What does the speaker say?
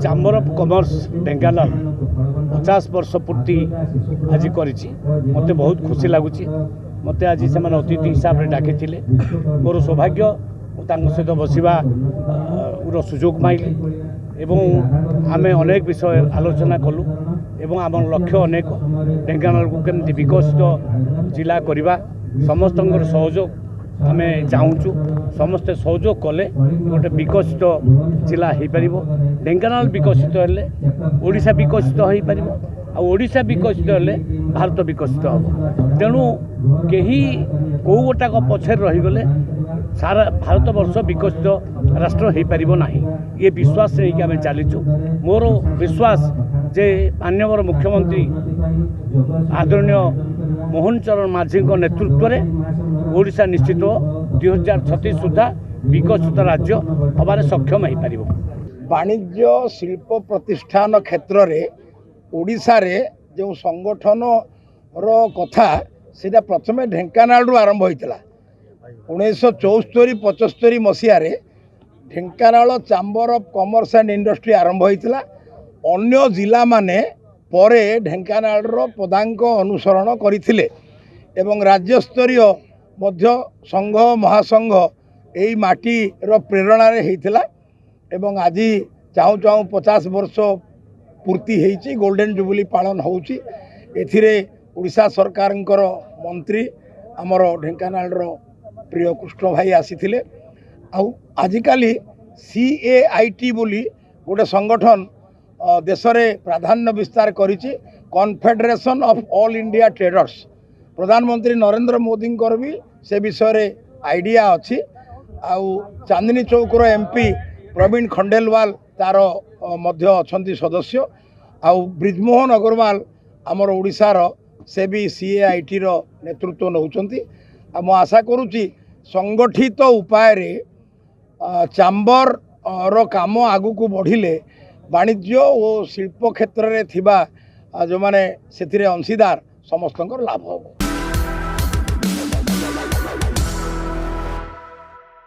Chamber of commerce Dhenkanal 50 वर्ष पूर्ति आज करिछि मते बहुत खुशी लगुच मते आज से अतिथि हिसाब से डाकी मोर सौभाग्य सहित बसवा सुजोग माइली एवं आमे अनेक विषय आलोचना कलु एवं आम लक्ष्य अनेक ढेंकानाल को केमती विकसित जिला करवा समस्त सहयोग आम चाहूँ समस्ते सहयोग कले गोटे विकसित जिला हो पार ढेंकानाल विकसित हेले ओडिशा विकसित हो पार ओडिशा विकसित हेले भारत विकसित हम तेणु कहीं कौ गोटाक पछे रहीगले सारा भारत वर्ष विकसित राष्ट्र हो पार ना ये विश्वास नहीं आम चलीचु मोर विश्वास जे माननीय मुख्यमंत्री आदरणीय मोहन चरण माझी नेतृत्व में ओडिशा निश्चित 2036 सुधा विकसित राज्य हमारे सक्षम हो पार। वाणिज्य शिल्प प्रतिष्ठान क्षेत्र में ओडिशा रे जो संगठन रो कथा सीधा प्रथम ढेंकानाल आरंभ होता 1974-75 मसीह Dhenkanal chamber of commerce and industry आरंभ होता अन्य जिला माने परे ढेंकानाल पदांक अनुसरण करथिले एवं राज्यस्तरीय मध्य संघ महासंघ यही माटी रो प्रेरणा रे हेइथिला एवं आज चाहू चाहू 50 वर्ष पूर्ति होती गोल्डन जुबली पालन होउची एथिरे उड़ीसा सरकार मंत्री आमर ढेंकानाल प्रिय कृष्ण भाई आसीथिले आजिकाली CAIT बोली गोटे संगठन देश में प्राधान्य विस्तार करिछि confederation of all India traders प्रधानमंत्री नरेंद्र मोदी भी से विषय रे आइडिया अच्छी चांदनी चौक MP प्रवीण खंडेलवाल तार मध्य अच्छी सदस्य ब्रिजमोहन अग्रवाल आमर ओडिशार से भी CAIT रो नेतृत्व नौचंती मु आशा करुच्ची संगठित उपाय चैम्बर रो काम आगु को बढ़िले वाणिज्य और शिल्प क्षेत्र में थिबा जो माने सेथिरे अंशीदार समस्त लाभ हो।